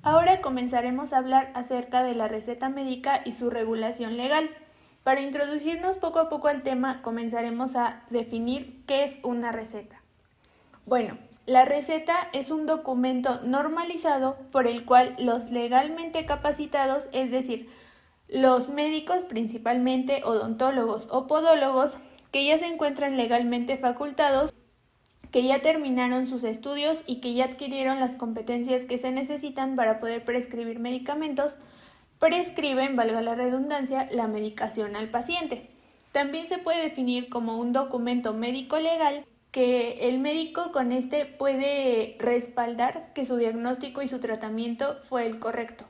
Ahora comenzaremos a hablar acerca de la receta médica y su regulación legal. Para introducirnos poco a poco al tema, comenzaremos a definir qué es una receta. Bueno, la receta es un documento normalizado por el cual los legalmente capacitados, es decir, los médicos, principalmente odontólogos o podólogos, que ya se encuentran legalmente facultados, que ya terminaron sus estudios y que ya adquirieron las competencias que se necesitan para poder prescribir medicamentos, prescriben, valga la redundancia, la medicación al paciente. También se puede definir como un documento médico legal que el médico con este puede respaldar que su diagnóstico y su tratamiento fue el correcto.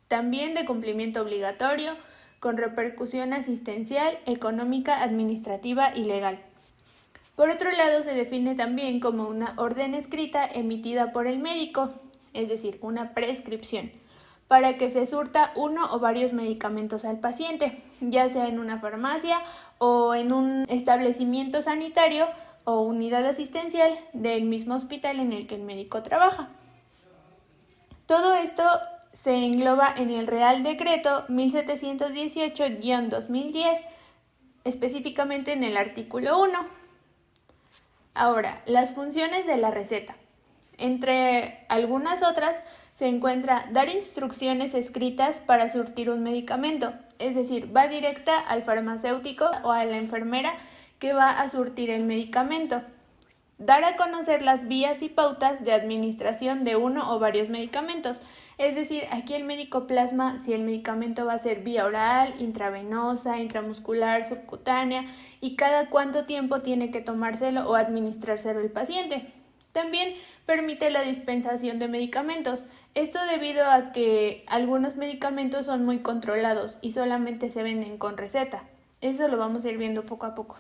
También de cumplimiento obligatorio, con repercusión asistencial, económica, administrativa y legal. Por otro lado, se define también como una orden escrita emitida por el médico, es decir, una prescripción, para que se surta uno o varios medicamentos al paciente, ya sea en una farmacia o en un establecimiento sanitario o unidad asistencial del mismo hospital en el que el médico trabaja. Todo esto se engloba en el Real Decreto 1718-2010, específicamente en el artículo 1. Ahora, las funciones de la receta. Entre algunas otras se encuentra dar instrucciones escritas para surtir un medicamento, es decir, va directa al farmacéutico o a la enfermera que va a surtir el medicamento. Dar a conocer las vías y pautas de administración de uno o varios medicamentos, es decir, aquí el médico plasma si el medicamento va a ser vía oral, intravenosa, intramuscular, subcutánea y cada cuánto tiempo tiene que tomárselo o administrárselo el paciente. También permite la dispensación de medicamentos, esto debido a que algunos medicamentos son muy controlados y solamente se venden con receta. Eso lo vamos a ir viendo poco a poco.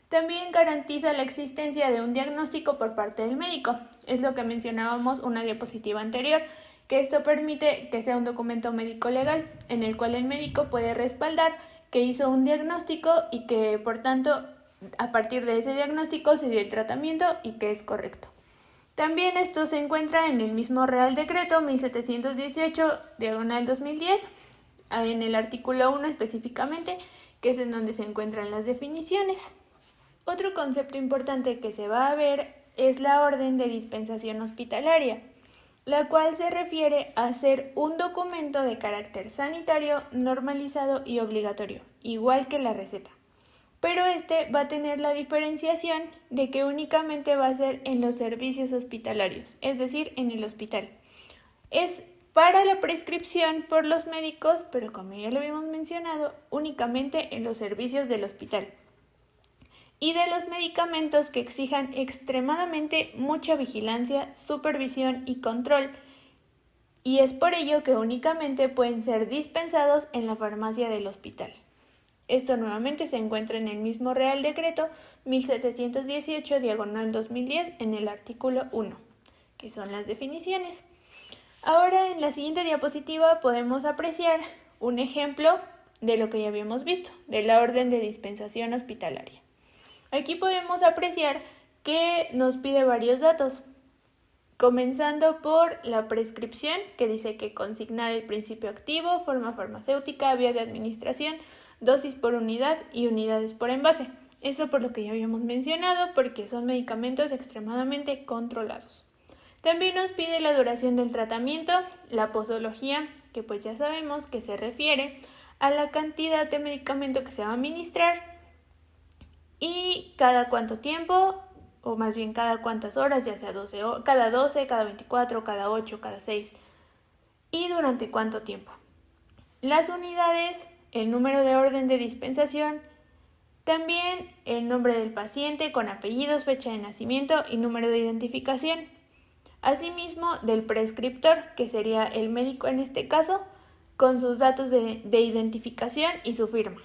También garantiza la existencia de un diagnóstico por parte del médico. Es lo que mencionábamos una diapositiva anterior, que esto permite que sea un documento médico legal en el cual el médico puede respaldar que hizo un diagnóstico y que por tanto a partir de ese diagnóstico se dio el tratamiento y que es correcto. También esto se encuentra en el mismo Real Decreto 1718-2010, en el artículo 1 específicamente, que es en donde se encuentran las definiciones. Otro concepto importante que se va a ver es la orden de dispensación hospitalaria, la cual se refiere a ser un documento de carácter sanitario, normalizado y obligatorio, igual que la receta. Pero este va a tener la diferenciación de que únicamente va a ser en los servicios hospitalarios, es decir, en el hospital. Es para la prescripción por los médicos, pero como ya lo habíamos mencionado, únicamente en los servicios del hospital. Y de los medicamentos que exijan extremadamente mucha vigilancia, supervisión y control, y es por ello que únicamente pueden ser dispensados en la farmacia del hospital. Esto nuevamente se encuentra en el mismo Real Decreto 1718-2010 en el artículo 1, que son las definiciones. Ahora en la siguiente diapositiva podemos apreciar un ejemplo de lo que ya habíamos visto, de la orden de dispensación hospitalaria. Aquí podemos apreciar que nos pide varios datos, comenzando por la prescripción, que dice que consignar el principio activo, forma farmacéutica, vía de administración, dosis por unidad y unidades por envase. Eso por lo que ya habíamos mencionado, porque son medicamentos extremadamente controlados. También nos pide la duración del tratamiento, la posología, que pues ya sabemos que se refiere a la cantidad de medicamento que se va a administrar, y cada cuánto tiempo, o más bien cada cuántas horas, ya sea cada 12, cada 24, cada 8, cada 6, y durante cuánto tiempo. Las unidades, el número de orden de dispensación, también el nombre del paciente con apellidos, fecha de nacimiento y número de identificación. Asimismo, del prescriptor, que sería el médico en este caso, con sus datos de identificación y su firma.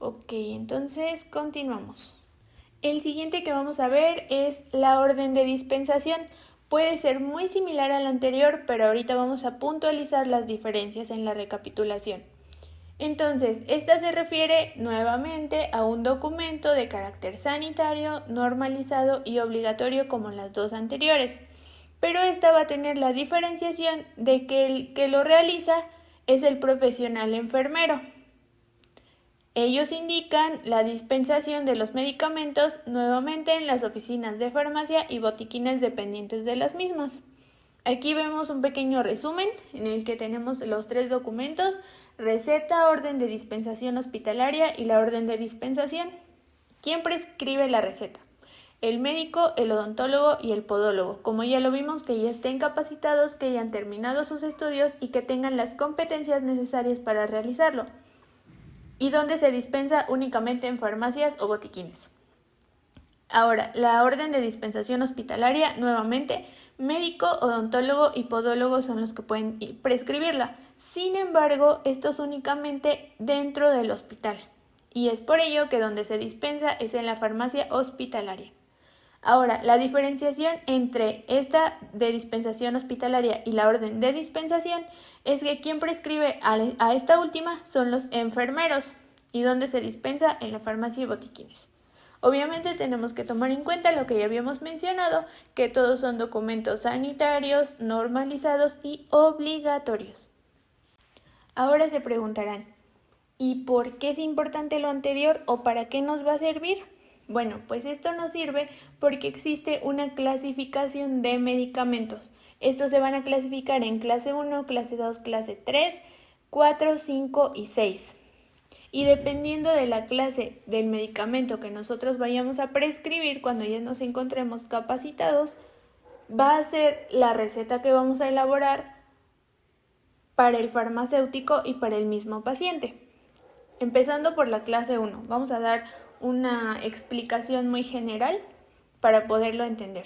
Ok, entonces continuamos. El siguiente que vamos a ver es la orden de dispensación. Puede ser muy similar al anterior, pero ahorita vamos a puntualizar las diferencias en la recapitulación. Entonces, esta se refiere nuevamente a un documento de carácter sanitario, normalizado y obligatorio como las dos anteriores, pero esta va a tener la diferenciación de que el que lo realiza es el profesional enfermero. Ellos indican la dispensación de los medicamentos nuevamente en las oficinas de farmacia y botiquines dependientes de las mismas. Aquí vemos un pequeño resumen en el que tenemos los 3 documentos: receta, orden de dispensación hospitalaria y la orden de dispensación. ¿Quién prescribe la receta? El médico, el odontólogo y el podólogo. Como ya lo vimos, que ya estén capacitados, que hayan terminado sus estudios y que tengan las competencias necesarias para realizarlo. Y donde se dispensa únicamente en farmacias o botiquines. Ahora, la orden de dispensación hospitalaria, nuevamente, médico, odontólogo y podólogo son los que pueden prescribirla. Sin embargo, esto es únicamente dentro del hospital. Y es por ello que donde se dispensa es en la farmacia hospitalaria. Ahora, la diferenciación entre esta de dispensación hospitalaria y la orden de dispensación es que quien prescribe a esta última son los enfermeros y donde se dispensa en la farmacia y botiquines. Obviamente tenemos que tomar en cuenta lo que ya habíamos mencionado, que todos son documentos sanitarios, normalizados y obligatorios. Ahora se preguntarán, ¿y por qué es importante lo anterior o para qué nos va a servir? Bueno, pues esto nos sirve porque existe una clasificación de medicamentos. Estos se van a clasificar en clase 1, clase 2, clase 3, 4, 5 y 6. Y dependiendo de la clase del medicamento que nosotros vayamos a prescribir cuando ya nos encontremos capacitados, va a ser la receta que vamos a elaborar para el farmacéutico y para el mismo paciente. Empezando por la clase 1, vamos a dar una explicación muy general para poderlo entender.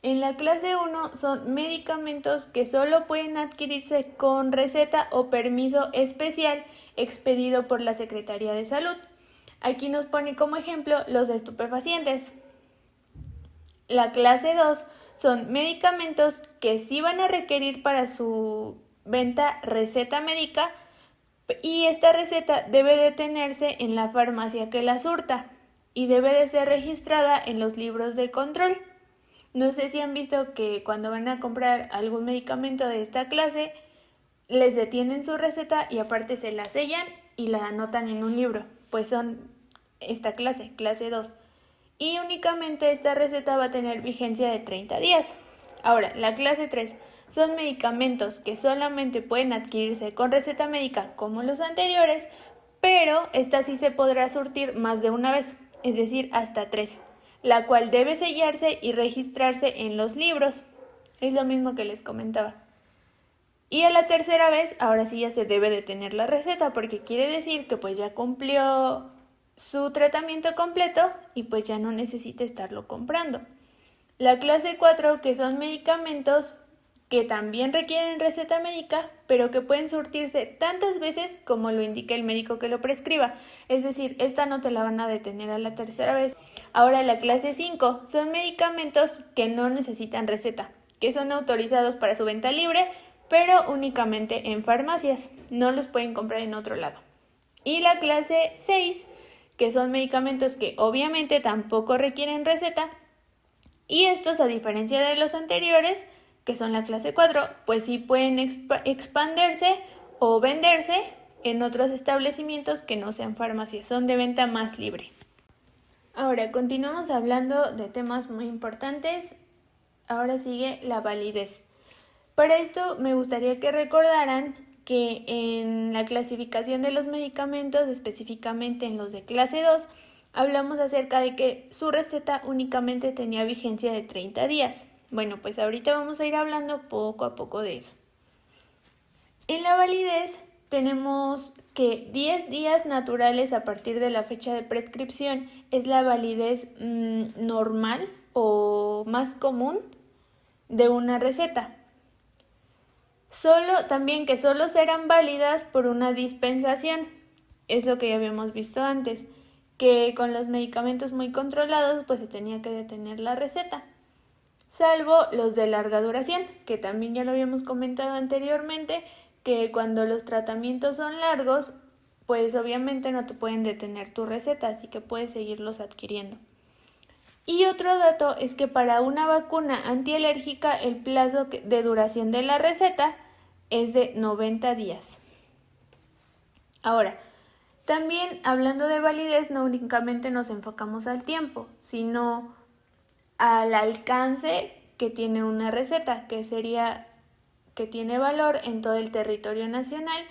En la clase 1 son medicamentos que solo pueden adquirirse con receta o permiso especial expedido por la Secretaría de Salud. Aquí nos pone como ejemplo los estupefacientes. La clase 2 son medicamentos que sí van a requerir para su venta receta médica, y esta receta debe de tenerse en la farmacia que la surta y debe de ser registrada en los libros de control. No sé si han visto que cuando van a comprar algún medicamento de esta clase, les detienen su receta y aparte se la sellan y la anotan en un libro. Pues son esta clase, clase 2. Y únicamente esta receta va a tener vigencia de 30 días. Ahora, la clase 3 son medicamentos que solamente pueden adquirirse con receta médica como los anteriores, pero esta sí se podrá surtir más de una vez, es decir, hasta 3, la cual debe sellarse y registrarse en los libros. Es lo mismo que les comentaba. Y a la tercera vez, ahora sí ya se debe de tener la receta, porque quiere decir que pues ya cumplió su tratamiento completo y pues ya no necesita estarlo comprando. La clase 4, que son medicamentos que también requieren receta médica, pero que pueden surtirse tantas veces como lo indique el médico que lo prescriba. Es decir, esta no te la van a detener a la tercera vez. Ahora la clase 5 son medicamentos que no necesitan receta, que son autorizados para su venta libre, pero únicamente en farmacias. No los pueden comprar en otro lado. Y la clase 6, que son medicamentos que obviamente tampoco requieren receta, y estos, a diferencia de los anteriores, que son la clase 4, pues sí pueden expandirse o venderse en otros establecimientos que no sean farmacias, son de venta más libre. Ahora, continuamos hablando de temas muy importantes. Ahora sigue la validez. Para esto me gustaría que recordaran que en la clasificación de los medicamentos, específicamente en los de clase 2, hablamos acerca de que su receta únicamente tenía vigencia de 30 días. Bueno, pues ahorita vamos a ir hablando poco a poco de eso. En la validez tenemos que 10 días naturales a partir de la fecha de prescripción es la validez normal o más común de una receta. También que solo serán válidas por una dispensación, es lo que ya habíamos visto antes, que con los medicamentos muy controlados pues se tenía que detener la receta. Salvo los de larga duración, que también ya lo habíamos comentado anteriormente, que cuando los tratamientos son largos, pues obviamente no te pueden detener tu receta, así que puedes seguirlos adquiriendo. Y otro dato es que para una vacuna antialérgica el plazo de duración de la receta es de 90 días. Ahora, también hablando de validez, no únicamente nos enfocamos al tiempo, sino al alcance que tiene una receta, que sería que tiene valor en todo el territorio nacional,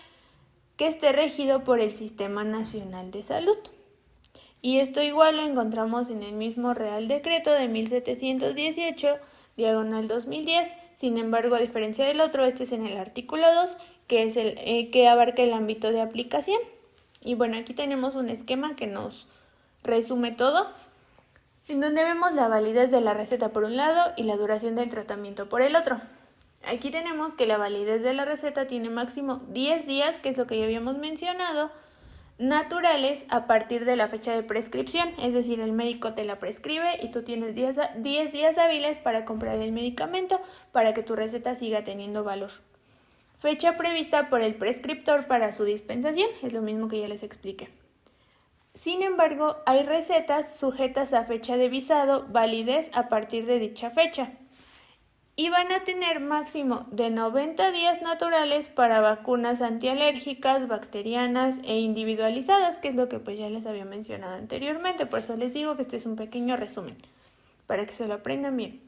que esté regido por el Sistema Nacional de Salud. Y esto igual lo encontramos en el mismo Real Decreto de 1718, diagonal 2010. Sin embargo, a diferencia del otro, este es en el artículo 2, que es el que abarca el ámbito de aplicación. Y bueno, aquí tenemos un esquema que nos resume todo, en donde vemos la validez de la receta por un lado y la duración del tratamiento por el otro. Aquí tenemos que la validez de la receta tiene máximo 10 días, que es lo que ya habíamos mencionado, naturales a partir de la fecha de prescripción, es decir, el médico te la prescribe y tú tienes 10 días hábiles para comprar el medicamento para que tu receta siga teniendo valor. Fecha prevista por el prescriptor para su dispensación, es lo mismo que ya les expliqué. Sin embargo, hay recetas sujetas a fecha de visado, validez a partir de dicha fecha, y van a tener máximo de 90 días naturales para vacunas antialérgicas, bacterianas e individualizadas, que es lo que pues ya les había mencionado anteriormente. Por eso les digo que este es un pequeño resumen, para que se lo aprendan bien.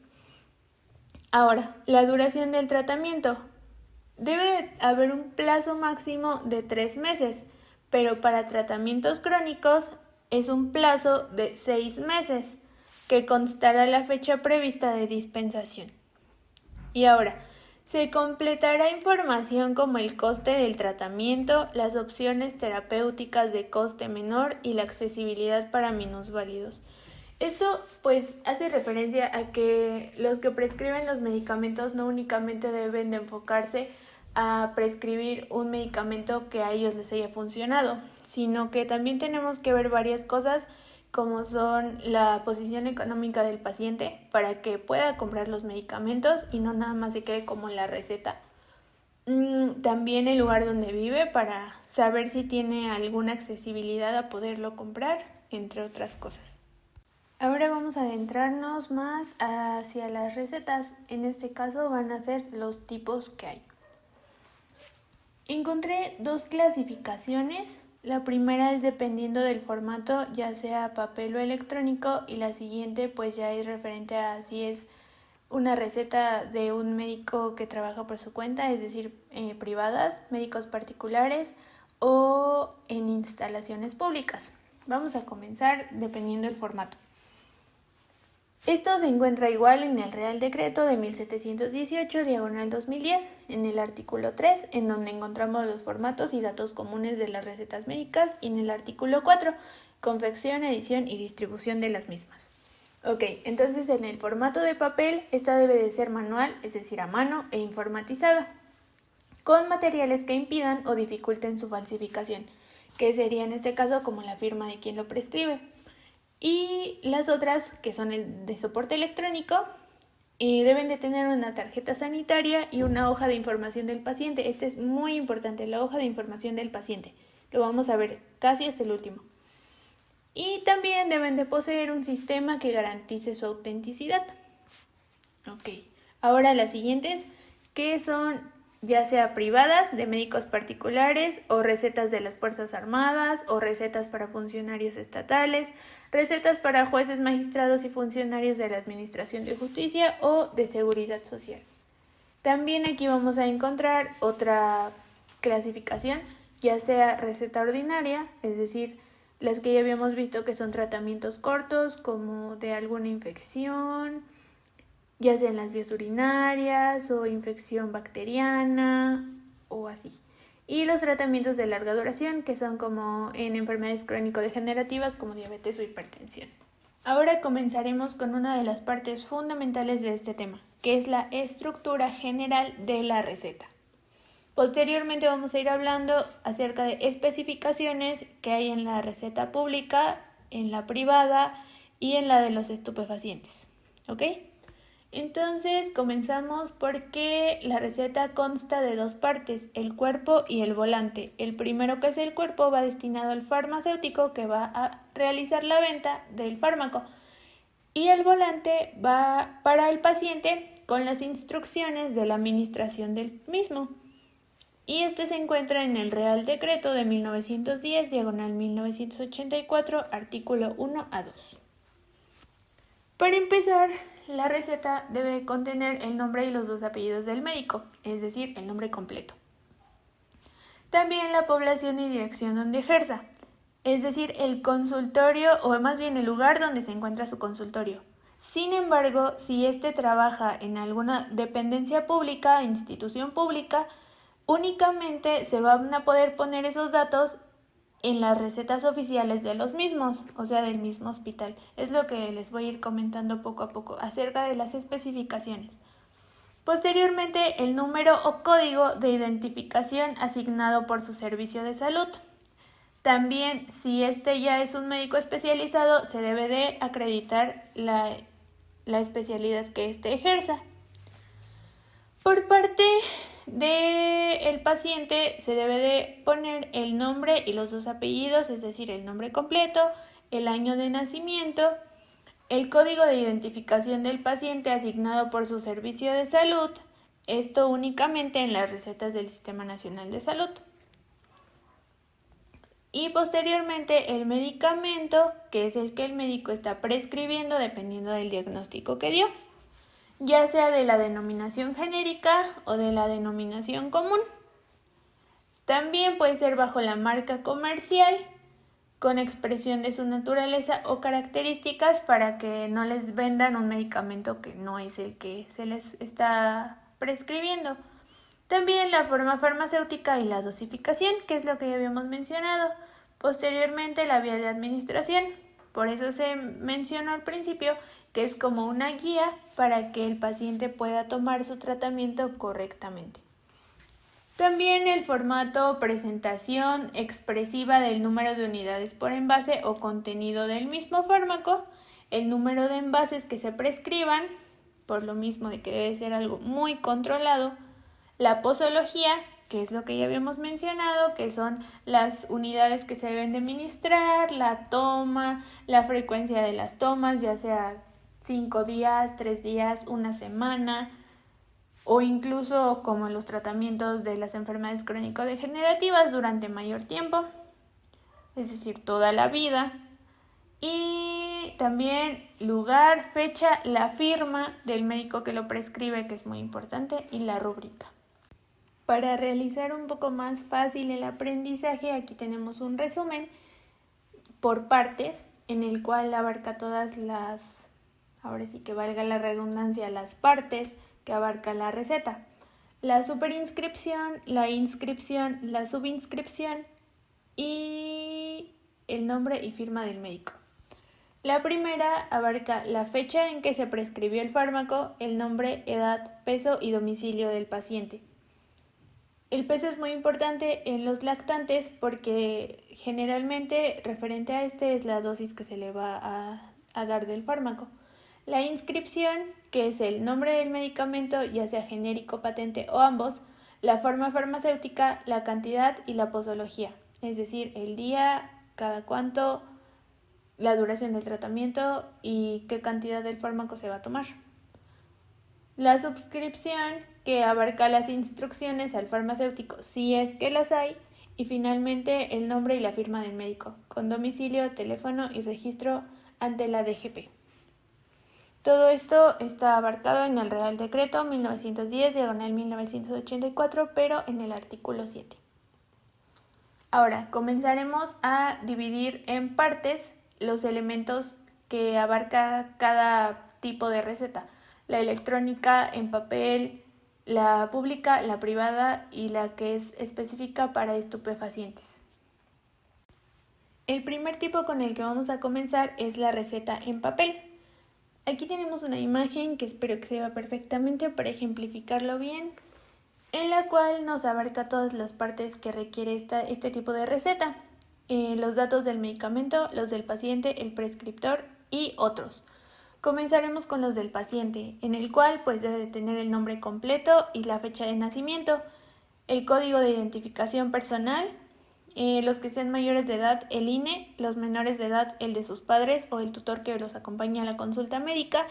Ahora, la duración del tratamiento. Debe haber un plazo máximo de 3 meses, pero para tratamientos crónicos es un plazo de 6 meses, que constará la fecha prevista de dispensación. Y ahora, se completará información como el coste del tratamiento, las opciones terapéuticas de coste menor y la accesibilidad para minusválidos. Esto pues hace referencia a que los que prescriben los medicamentos no únicamente deben de enfocarse a prescribir un medicamento que a ellos les haya funcionado, sino que también tenemos que ver varias cosas como son la posición económica del paciente para que pueda comprar los medicamentos y no nada más se quede como la receta. También el lugar donde vive para saber si tiene alguna accesibilidad a poderlo comprar, entre otras cosas. Ahora vamos a adentrarnos más hacia las recetas. En este caso van a ser los tipos que hay. Encontré 2 clasificaciones. La primera es dependiendo del formato, ya sea papel o electrónico, y la siguiente pues ya es referente a si es una receta de un médico que trabaja por su cuenta, es decir, privadas, médicos particulares o en instalaciones públicas. Vamos a comenzar dependiendo del formato. Esto se encuentra igual en el Real Decreto de 1718, diagonal 2010, en el artículo 3, en donde encontramos los formatos y datos comunes de las recetas médicas, y en el artículo 4, confección, edición y distribución de las mismas. Ok, entonces en el formato de papel, esta debe de ser manual, es decir, a mano e informatizada, con materiales que impidan o dificulten su falsificación, que sería en este caso como la firma de quien lo prescribe. Y las otras, que son el de soporte electrónico, deben de tener una tarjeta sanitaria y una hoja de información del paciente. Este es muy importante, la hoja de información del paciente. Lo vamos a ver casi hasta el último. Y también deben de poseer un sistema que garantice su autenticidad. Ok, ahora las siguientes, que son ya sea privadas de médicos particulares o recetas de las Fuerzas Armadas o recetas para funcionarios estatales, recetas para jueces, magistrados y funcionarios de la Administración de Justicia o de Seguridad Social. También aquí vamos a encontrar otra clasificación, ya sea receta ordinaria, es decir, las que ya habíamos visto que son tratamientos cortos como de alguna infección, ya sea en las vías urinarias o infección bacteriana o así. Y los tratamientos de larga duración, que son como en enfermedades crónico-degenerativas como diabetes o hipertensión. Ahora comenzaremos con una de las partes fundamentales de este tema, que es la estructura general de la receta. Posteriormente vamos a ir hablando acerca de especificaciones que hay en la receta pública, en la privada y en la de los estupefacientes. ¿Ok? Entonces comenzamos porque la receta consta de 2 partes, el cuerpo y el volante. El primero, que es el cuerpo, va destinado al farmacéutico que va a realizar la venta del fármaco. y el volante va para el paciente con las instrucciones de la administración del mismo. Y este se encuentra en el Real Decreto de 1910, diagonal 1984, artículo 1 a 2. Para empezar, la receta debe contener el nombre y los 2 apellidos del médico, es decir, el nombre completo. También la población y dirección donde ejerza, es decir, el consultorio o más bien el lugar donde se encuentra su consultorio. Sin embargo, si éste trabaja en alguna dependencia pública, institución pública, únicamente se van a poder poner esos datos en las recetas oficiales de los mismos, o sea, del mismo hospital. Es lo que les voy a ir comentando poco a poco acerca de las especificaciones. Posteriormente, el número o código de identificación asignado por su servicio de salud. También, si este ya es un médico especializado, se debe de acreditar la especialidad que éste ejerza. Por parte del paciente se debe de poner el nombre y los 2 apellidos, es decir, el nombre completo, el año de nacimiento, el código de identificación del paciente asignado por su servicio de salud, esto únicamente en las recetas del Sistema Nacional de Salud. Y posteriormente el medicamento, que es el que el médico está prescribiendo dependiendo del diagnóstico que dio, ya sea de la denominación genérica o de la denominación común. También puede ser bajo la marca comercial, con expresión de su naturaleza o características para que no les vendan un medicamento que no es el que se les está prescribiendo. También la forma farmacéutica y la dosificación, que es lo que ya habíamos mencionado. Posteriormente la vía de administración. Por eso se mencionó al principio que es como una guía para que el paciente pueda tomar su tratamiento correctamente. También el formato, presentación expresiva del número de unidades por envase o contenido del mismo fármaco, el número de envases que se prescriban, por lo mismo de que debe ser algo muy controlado, la posología, que es lo que ya habíamos mencionado, que son las unidades que se deben de administrar, la toma, la frecuencia de las tomas, ya sea 5 días, 3 días, una semana, o incluso como en los tratamientos de las enfermedades crónico-degenerativas durante mayor tiempo, es decir, toda la vida. Y también lugar, fecha, la firma del médico que lo prescribe, que es muy importante, y la rúbrica. Para realizar un poco más fácil el aprendizaje, aquí tenemos un resumen por partes en el cual abarca todas las, ahora sí que valga la redundancia, las partes que abarca la receta. La superinscripción, la inscripción, la subinscripción y el nombre y firma del médico. La primera abarca la fecha en que se prescribió el fármaco, el nombre, edad, peso y domicilio del paciente. El peso es muy importante en los lactantes porque generalmente referente a este es la dosis que se le va a dar del fármaco. La inscripción, que es el nombre del medicamento, ya sea genérico, patente o ambos, la forma farmacéutica, la cantidad y la posología, es decir, el día, cada cuánto, la duración del tratamiento y qué cantidad del fármaco se va a tomar. La subscripción, que abarca las instrucciones al farmacéutico si es que las hay, y finalmente el nombre y la firma del médico, con domicilio, teléfono y registro ante la DGP. Todo esto está abarcado en el Real Decreto 1910, diagonal 1984, pero en el artículo 7. Ahora, comenzaremos a dividir en partes los elementos que abarca cada tipo de receta. La electrónica, en papel, la pública, la privada y la que es específica para estupefacientes. El primer tipo con el que vamos a comenzar es la receta en papel. Aquí tenemos una imagen que espero que se vea perfectamente para ejemplificarlo bien, en la cual nos abarca todas las partes que requiere este tipo de receta. Los datos del medicamento, los del paciente, el prescriptor y otros. Comenzaremos con los del paciente, en el cual pues debe de tener el nombre completo y la fecha de nacimiento, el código de identificación personal, Los que sean mayores de edad, el INE, los menores de edad, el de sus padres o el tutor que los acompañe a la consulta médica,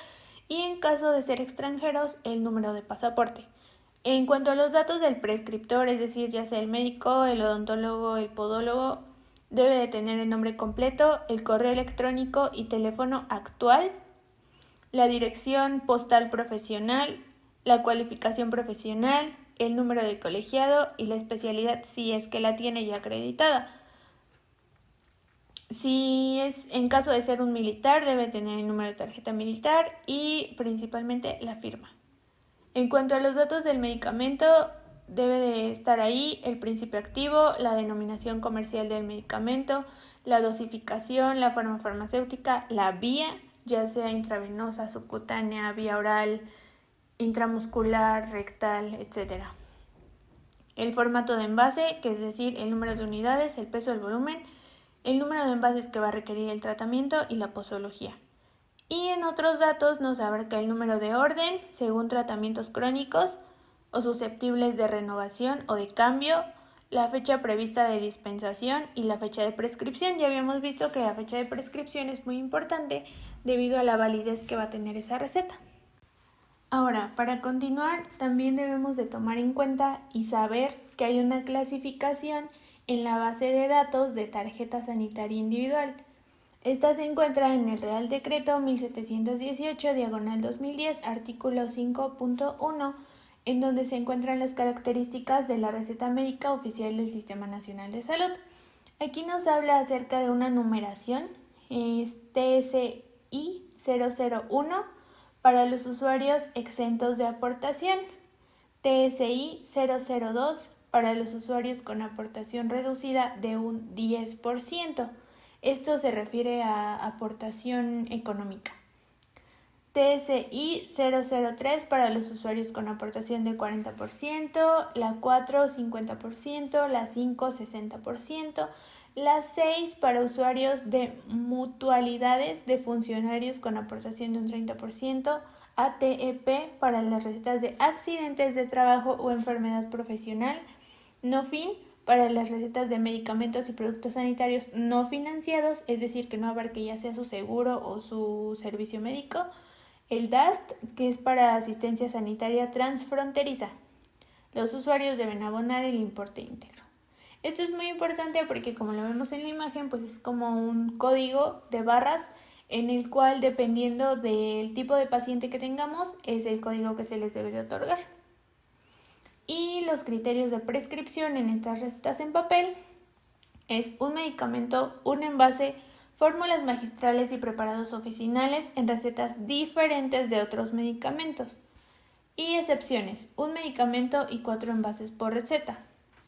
y en caso de ser extranjeros, el número de pasaporte. En cuanto a los datos del prescriptor, es decir, ya sea el médico, el odontólogo, el podólogo, debe de tener el nombre completo, el correo electrónico y teléfono actual, la dirección postal profesional, la cualificación profesional, el número de colegiado y la especialidad si es que la tiene ya acreditada. Si es en caso de ser un militar, debe tener el número de tarjeta militar y principalmente la firma. En cuanto a los datos del medicamento, debe de estar ahí el principio activo, la denominación comercial del medicamento, la dosificación, la forma farmacéutica, la vía, ya sea intravenosa, subcutánea, vía oral, intramuscular, rectal, etc. El formato de envase, que es decir, el número de unidades, el peso, el volumen, el número de envases que va a requerir el tratamiento y la posología. Y en otros datos nos abarca el número de orden según tratamientos crónicos o susceptibles de renovación o de cambio, la fecha prevista de dispensación y la fecha de prescripción. Ya habíamos visto que la fecha de prescripción es muy importante debido a la validez que va a tener esa receta. Ahora, para continuar, también debemos de tomar en cuenta y saber que hay una clasificación en la base de datos de tarjeta sanitaria individual. Esta se encuentra en el Real Decreto 1718/2010, artículo 5.1, en donde se encuentran las características de la receta médica oficial del Sistema Nacional de Salud. Aquí nos habla acerca de una numeración, TSI 001, para los usuarios exentos de aportación, TSI 002, para los usuarios con aportación reducida de un 10%. Esto se refiere a aportación económica. TSI 003 para los usuarios con aportación de 40%, la 4 50%, la 5 60%, la 6 para usuarios de mutualidades de funcionarios con aportación de un 30%, ATEP para las recetas de accidentes de trabajo o enfermedad profesional, NOFIN para las recetas de medicamentos y productos sanitarios no financiados, es decir, que no abarque ya sea su seguro o su servicio médico, el DAST, que es para asistencia sanitaria transfronteriza. Los usuarios deben abonar el importe íntegro. Esto es muy importante porque, como lo vemos en la imagen, pues es como un código de barras en el cual, dependiendo del tipo de paciente que tengamos, es el código que se les debe de otorgar. Y los criterios de prescripción en estas recetas en papel es un medicamento, un envase, fórmulas magistrales y preparados oficinales en recetas diferentes de otros medicamentos. Y excepciones, un medicamento y 4 envases por receta.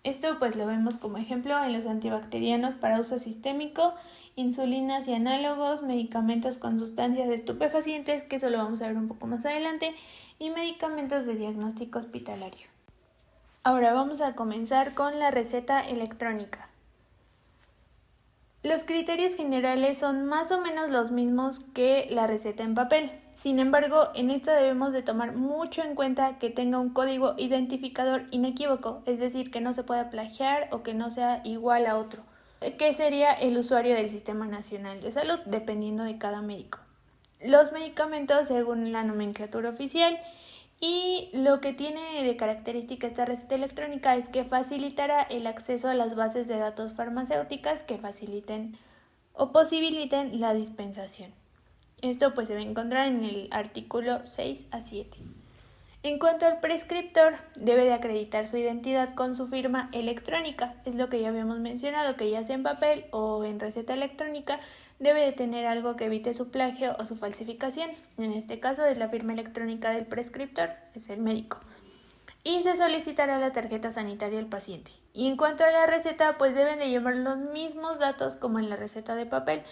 Esto pues lo vemos como ejemplo en los antibacterianos para uso sistémico, insulinas y análogos, medicamentos con sustancias estupefacientes, que eso lo vamos a ver un poco más adelante, y medicamentos de diagnóstico hospitalario. Ahora vamos a comenzar con la receta electrónica. Los criterios generales son más o menos los mismos que la receta en papel. Sin embargo, en esta debemos de tomar mucho en cuenta que tenga un código identificador inequívoco, es decir, que no se pueda plagiar o que no sea igual a otro, que sería el usuario del Sistema Nacional de Salud, dependiendo de cada médico. Los medicamentos según la nomenclatura oficial. Y lo que tiene de característica esta receta electrónica es que facilitará el acceso a las bases de datos farmacéuticas que faciliten o posibiliten la dispensación. Esto pues se va a encontrar en el artículo 6 a 7. En cuanto al prescriptor, debe de acreditar su identidad con su firma electrónica. Es lo que ya habíamos mencionado, que ya sea en papel o en receta electrónica, debe de tener algo que evite su plagio o su falsificación. En este caso es la firma electrónica del prescriptor, es el médico. Y se solicitará la tarjeta sanitaria del paciente. Y en cuanto a la receta, pues deben de llevar los mismos datos como en la receta de papel,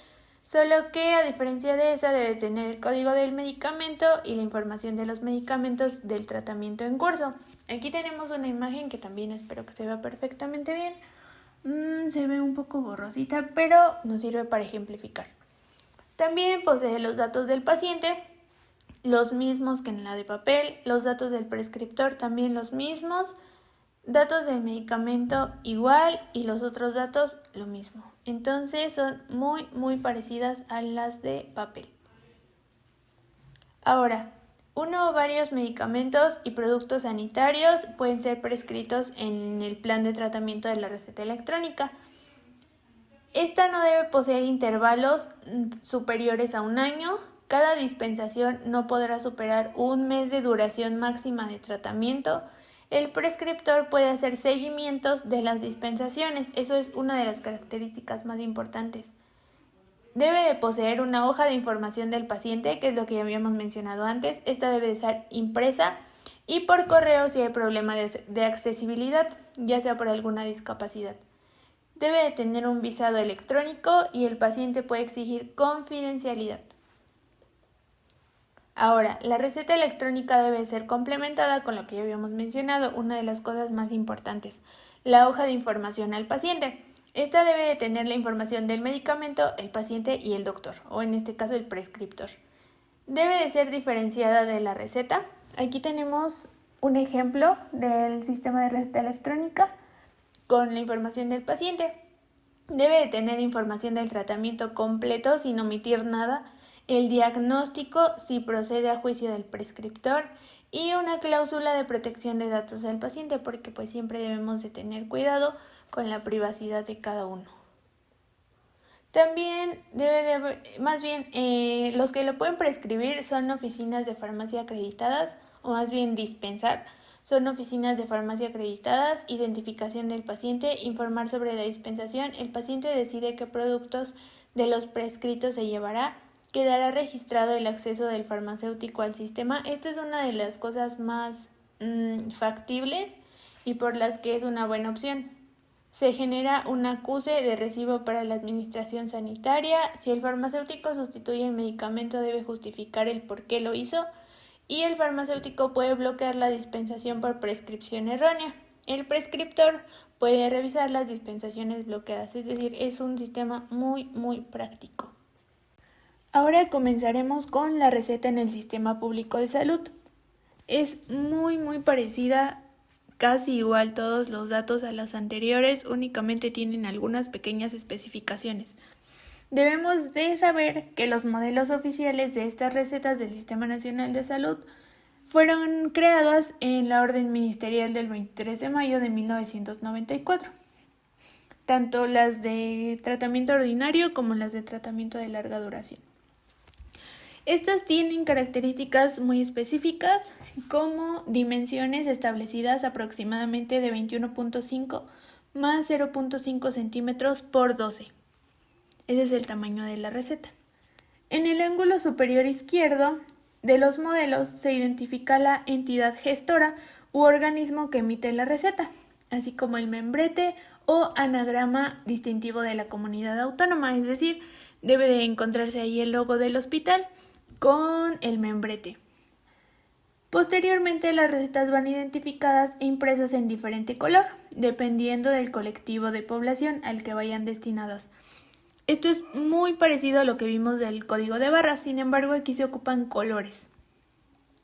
solo que a diferencia de esa debe tener el código del medicamento y la información de los medicamentos del tratamiento en curso. Aquí tenemos una imagen que también espero que se vea perfectamente bien. Se ve un poco borrosita, pero nos sirve para ejemplificar. También posee los datos del paciente, los mismos que en la de papel, los datos del prescriptor también los mismos, datos del medicamento igual y los otros datos lo mismo. Entonces son muy parecidas a las de papel. Ahora, uno o varios medicamentos y productos sanitarios pueden ser prescritos en el plan de tratamiento de la receta electrónica. Esta no debe poseer intervalos superiores a un año. Cada dispensación no podrá superar un mes de duración máxima de tratamiento. El prescriptor puede hacer seguimientos de las dispensaciones. Eso es una de las características más importantes. Debe de poseer una hoja de información del paciente, que es lo que ya habíamos mencionado antes. Esta debe de ser impresa y por correo si hay problema de accesibilidad, ya sea por alguna discapacidad. Debe de tener un visado electrónico y el paciente puede exigir confidencialidad. Ahora, la receta electrónica debe ser complementada con lo que ya habíamos mencionado, una de las cosas más importantes, la hoja de información al paciente. Esta debe de tener la información del medicamento, el paciente y el doctor, o en este caso el prescriptor. Debe de ser diferenciada de la receta. Aquí tenemos un ejemplo del sistema de receta electrónica con la información del paciente. Debe de tener información del tratamiento completo sin omitir nada, el diagnóstico si procede a juicio del prescriptor y una cláusula de protección de datos del paciente, porque pues siempre debemos de tener cuidado con la privacidad de cada uno. También los que lo pueden prescribir son oficinas de farmacia acreditadas, o más bien dispensar, son oficinas de farmacia acreditadas, identificación del paciente, informar sobre la dispensación, el paciente decide qué productos de los prescritos se llevará, quedará registrado el acceso del farmacéutico al sistema. Esta es una de las cosas más factibles y por las que es una buena opción. Se genera un acuse de recibo para la administración sanitaria. Si el farmacéutico sustituye el medicamento, debe justificar el por qué lo hizo. Y el farmacéutico puede bloquear la dispensación por prescripción errónea. El prescriptor puede revisar las dispensaciones bloqueadas. Es decir, es un sistema muy práctico. Ahora comenzaremos con la receta en el sistema público de salud. Es muy parecida, casi igual todos los datos a las anteriores, únicamente tienen algunas pequeñas especificaciones. Debemos de saber que los modelos oficiales de estas recetas del Sistema Nacional de Salud fueron creados en la Orden Ministerial del 23 de mayo de 1994, tanto las de tratamiento ordinario como las de tratamiento de larga duración. Estas tienen características muy específicas como dimensiones establecidas aproximadamente de 21.5 más 0.5 centímetros por 12. Ese es el tamaño de la receta. En el ángulo superior izquierdo de los modelos se identifica la entidad gestora u organismo que emite la receta, así como el membrete o anagrama distintivo de la comunidad autónoma, es decir, debe de encontrarse ahí el logo del hospital con el membrete. Posteriormente, las recetas van identificadas e impresas en diferente color, dependiendo del colectivo de población al que vayan destinadas. Esto es muy parecido a lo que vimos del código de barras, sin embargo aquí se ocupan colores.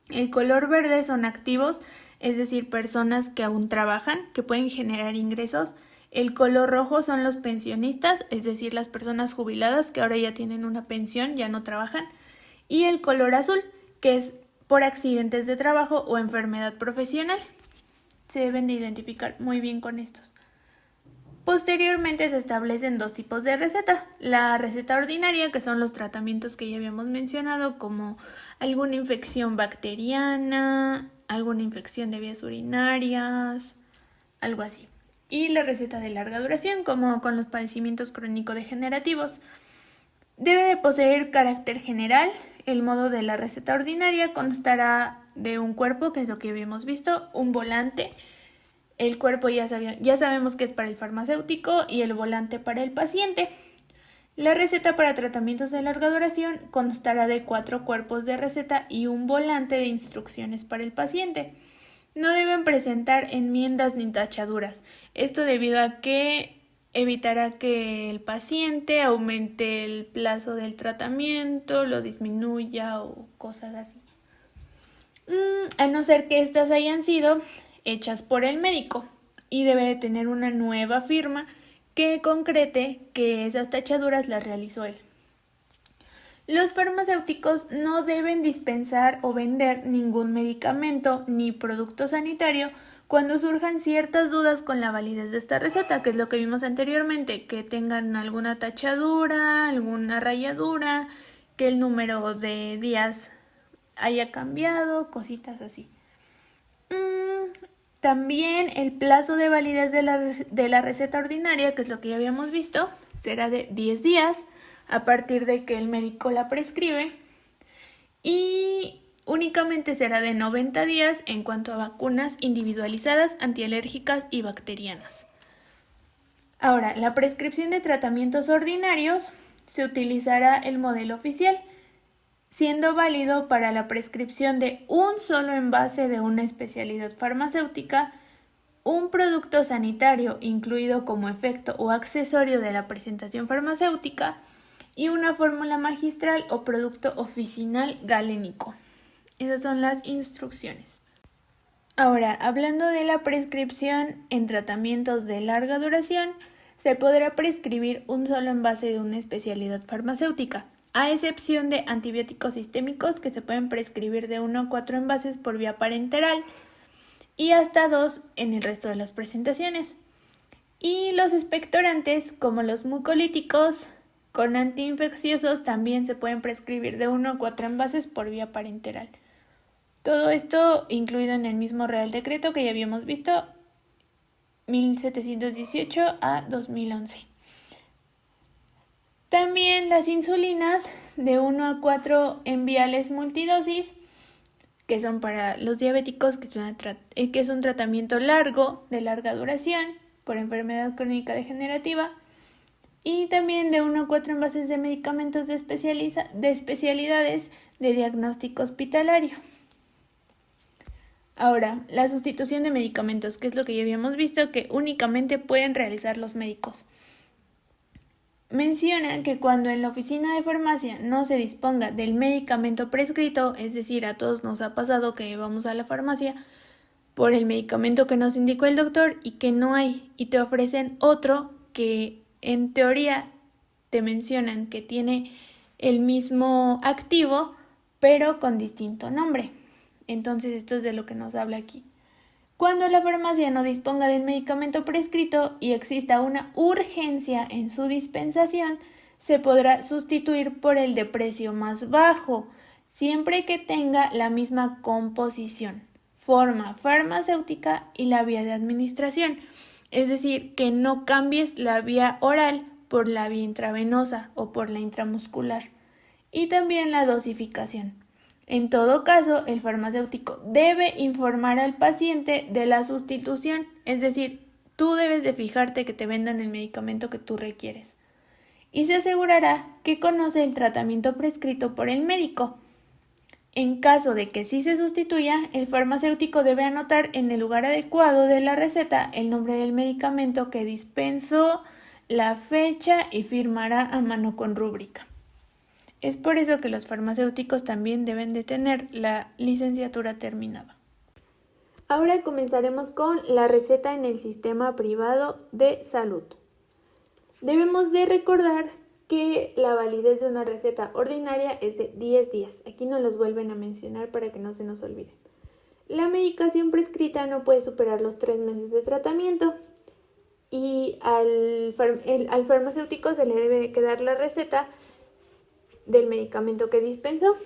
El color verde son activos, es decir, personas que aún trabajan, que pueden generar ingresos. El color rojo son los pensionistas, es decir, las personas jubiladas que ahora ya tienen una pensión, ya no trabajan. Y el color azul, que es por accidentes de trabajo o enfermedad profesional. Se deben de identificar muy bien con estos. Posteriormente se establecen dos tipos de receta. La receta ordinaria, que son los tratamientos que ya habíamos mencionado, como alguna infección bacteriana, alguna infección de vías urinarias, algo así. Y la receta de larga duración, como con los padecimientos crónico-degenerativos. Debe de poseer carácter general. El modo de la receta ordinaria constará de un cuerpo, que es lo que habíamos visto, un volante. El cuerpo ya sabemos que es para el farmacéutico y el volante para el paciente. La receta para tratamientos de larga duración constará de 4 cuerpos de receta y un volante de instrucciones para el paciente. No deben presentar enmiendas ni tachaduras. Esto debido a que evitará que el paciente aumente el plazo del tratamiento, lo disminuya o cosas así. A no ser que estas hayan sido hechas por el médico. y debe de tener una nueva firma que concrete que esas tachaduras las realizó él. Los farmacéuticos no deben dispensar o vender ningún medicamento ni producto sanitario cuando surjan ciertas dudas con la validez de esta receta, que es lo que vimos anteriormente, que tengan alguna tachadura, alguna rayadura, que el número de días haya cambiado, cositas así. También el plazo de validez de la receta ordinaria, que es lo que ya habíamos visto, será de 10 días a partir de que el médico la prescribe, y únicamente será de 90 días en cuanto a vacunas individualizadas, antialérgicas y bacterianas. Ahora, la prescripción de tratamientos ordinarios se utilizará el modelo oficial, siendo válido para la prescripción de un solo envase de una especialidad farmacéutica, un producto sanitario incluido como efecto o accesorio de la presentación farmacéutica y una fórmula magistral o producto oficinal galénico. Esas son las instrucciones. Ahora, hablando de la prescripción en tratamientos de larga duración, se podrá prescribir un solo envase de una especialidad farmacéutica, a excepción de antibióticos sistémicos que se pueden prescribir de 1 a 4 envases por vía parenteral y hasta 2 en el resto de las presentaciones. Y los expectorantes, como los mucolíticos con antiinfecciosos, también se pueden prescribir de 1 a 4 envases por vía parenteral. Todo esto incluido en el mismo Real Decreto que ya habíamos visto, 1718 a 2011. También las insulinas de 1 a 4 en viales multidosis, que son para los diabéticos, que es un tratamiento largo, de larga duración, por enfermedad crónica degenerativa. Y también de 1 a 4 envases de medicamentos de especialidades de diagnóstico hospitalario. Ahora, la sustitución de medicamentos, que es lo que ya habíamos visto, que únicamente pueden realizar los médicos. Menciona que cuando en la oficina de farmacia no se disponga del medicamento prescrito, es decir, a todos nos ha pasado que vamos a la farmacia por el medicamento que nos indicó el doctor y que no hay, y te ofrecen otro que en teoría te mencionan que tiene el mismo activo, pero con distinto nombre. Entonces esto es de lo que nos habla aquí. Cuando la farmacia no disponga del medicamento prescrito y exista una urgencia en su dispensación, se podrá sustituir por el de precio más bajo, siempre que tenga la misma composición, forma farmacéutica y la vía de administración. Es decir, que no cambies la vía oral por la vía intravenosa o por la intramuscular. Y también la dosificación. En todo caso, el farmacéutico debe informar al paciente de la sustitución, es decir, tú debes de fijarte que te vendan el medicamento que tú requieres. Y se asegurará que conoce el tratamiento prescrito por el médico. En caso de que sí se sustituya, el farmacéutico debe anotar en el lugar adecuado de la receta el nombre del medicamento que dispensó, la fecha y firmará a mano con rúbrica. Es por eso que los farmacéuticos también deben de tener la licenciatura terminada. Ahora comenzaremos con la receta en el sistema privado de salud. Debemos de recordar que la validez de una receta ordinaria es de 10 días. Aquí nos los vuelven a mencionar para que no se nos olvide. La medicación prescrita no puede superar los 3 meses de tratamiento y al farmacéutico se le debe de quedar la receta del medicamento que dispensó.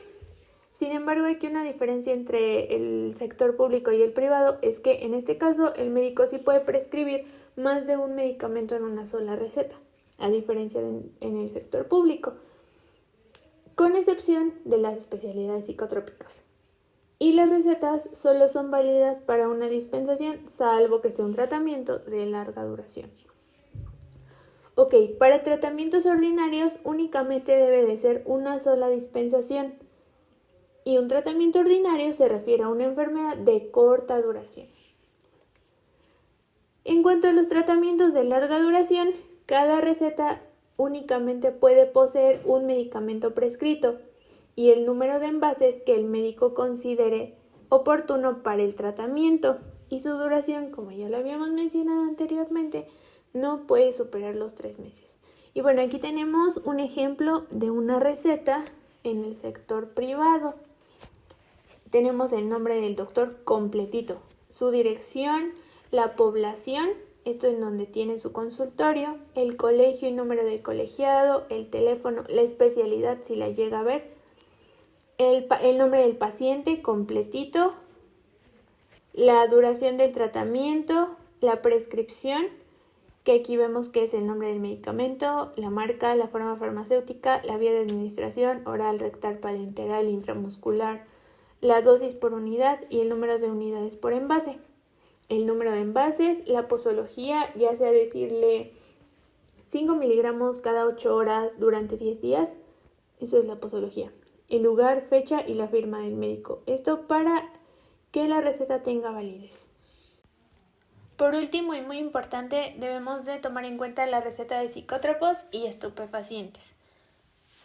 Sin embargo, aquí una diferencia entre el sector público y el privado es que en este caso el médico sí puede prescribir más de un medicamento en una sola receta, a diferencia en el sector público, con excepción de las especialidades psicotrópicas. Y las recetas solo son válidas para una dispensación, salvo que sea un tratamiento de larga duración. Ok, para tratamientos ordinarios únicamente debe de ser una sola dispensación y un tratamiento ordinario se refiere a una enfermedad de corta duración. En cuanto a los tratamientos de larga duración, cada receta únicamente puede poseer un medicamento prescrito y el número de envases que el médico considere oportuno para el tratamiento. y su duración, como ya lo habíamos mencionado anteriormente, no puede superar los 3 meses. Y bueno, aquí tenemos un ejemplo de una receta en el sector privado. Tenemos el nombre del doctor completito, su dirección, la población, esto en donde tiene su consultorio, el colegio y número del colegiado, el teléfono, la especialidad si la llega a ver, el nombre del paciente completito, la duración del tratamiento, la prescripción, que aquí vemos que es el nombre del medicamento, la marca, la forma farmacéutica, la vía de administración, oral, rectal, parenteral, intramuscular, la dosis por unidad y el número de unidades por envase. El número de envases, la posología, ya sea decirle 5 miligramos cada 8 horas durante 10 días, eso es la posología. El lugar, fecha y la firma del médico. Esto para que la receta tenga validez. Por último y muy importante, debemos de tomar en cuenta la receta de psicótropos y estupefacientes.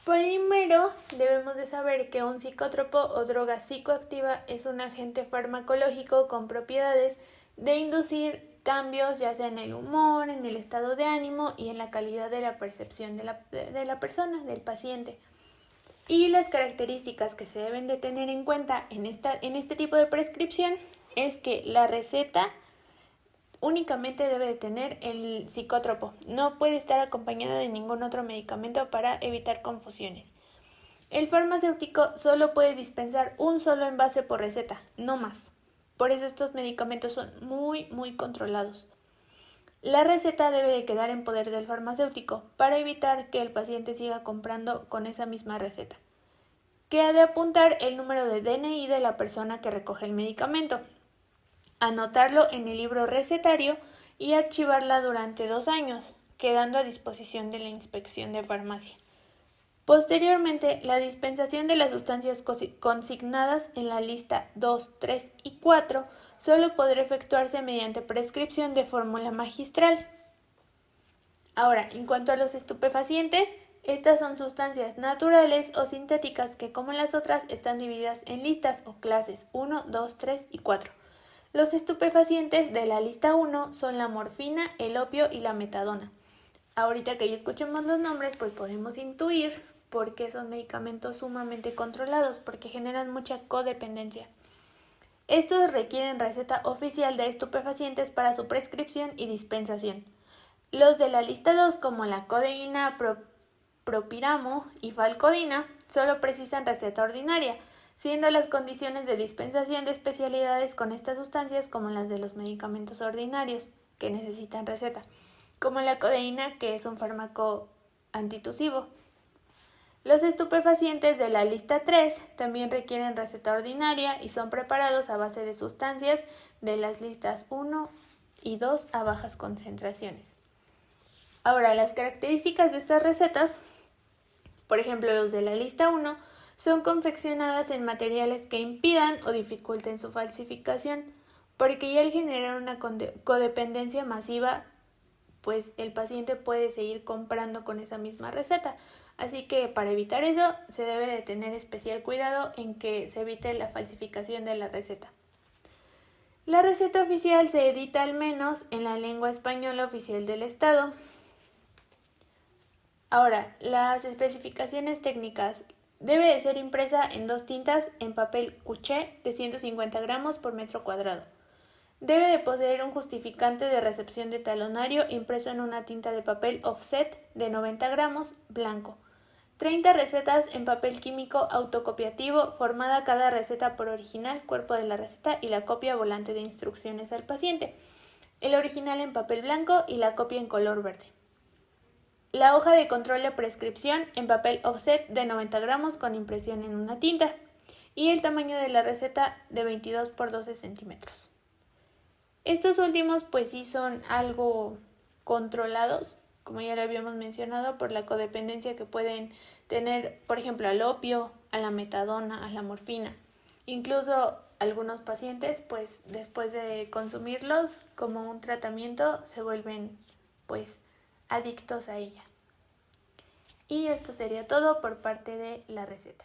Primero, debemos de saber que un psicótropo o droga psicoactiva es un agente farmacológico con propiedades de inducir cambios ya sea en el humor, en el estado de ánimo y en la calidad de la percepción de la persona, del paciente. Y las características que se deben de tener en cuenta en este tipo de prescripción es que la receta únicamente debe de tener el psicótropo, no puede estar acompañada de ningún otro medicamento para evitar confusiones. El farmacéutico solo puede dispensar un solo envase por receta, no más. Por eso estos medicamentos son muy controlados. La receta debe de quedar en poder del farmacéutico para evitar que el paciente siga comprando con esa misma receta. Que ha de apuntar el número de DNI de la persona que recoge el medicamento, anotarlo en el libro recetario y archivarla durante 2 años, quedando a disposición de la inspección de farmacia. Posteriormente, la dispensación de las sustancias consignadas en la lista 2, 3 y 4 solo podrá efectuarse mediante prescripción de fórmula magistral. Ahora, en cuanto a los estupefacientes, estas son sustancias naturales o sintéticas que, como las otras, están divididas en listas o clases 1, 2, 3 y 4. Los estupefacientes de la lista 1 son la morfina, el opio y la metadona. Ahorita que ya escuchemos los nombres, pues podemos intuir por qué son medicamentos sumamente controlados, porque generan mucha codependencia. Estos requieren receta oficial de estupefacientes para su prescripción y dispensación. Los de la lista 2, como la codeína, propiramo y falcodina, solo precisan receta ordinaria, siendo las condiciones de dispensación de especialidades con estas sustancias como las de los medicamentos ordinarios, que necesitan receta, como la codeína, que es un fármaco antitusivo. Los estupefacientes de la lista 3 también requieren receta ordinaria y son preparados a base de sustancias de las listas 1 y 2 a bajas concentraciones. Ahora, las características de estas recetas, por ejemplo, los de la lista 1, son confeccionadas en materiales que impidan o dificulten su falsificación, porque ya al generar una codependencia masiva, pues el paciente puede seguir comprando con esa misma receta. Así que para evitar eso se debe de tener especial cuidado en que se evite la falsificación de la receta. La receta oficial se edita al menos en la lengua española oficial del Estado. Ahora, las especificaciones técnicas. Debe de ser impresa en 2 tintas en papel couché de 150 gramos por metro cuadrado. Debe de poseer un justificante de recepción de talonario impreso en una tinta de papel offset de 90 gramos blanco. 30 recetas en papel químico autocopiativo, formada cada receta por original, cuerpo de la receta y la copia volante de instrucciones al paciente. El original en papel blanco y la copia en color verde. La hoja de control de prescripción en papel offset de 90 gramos con impresión en una tinta. Y el tamaño de la receta de 22 por 12 centímetros. Estos últimos pues sí son algo controlados, como ya lo habíamos mencionado, por la codependencia que pueden tener, por ejemplo, al opio, a la metadona, a la morfina. Incluso algunos pacientes, pues después de consumirlos como un tratamiento, se vuelven pues adictos a ella. Y esto sería todo por parte de la receta.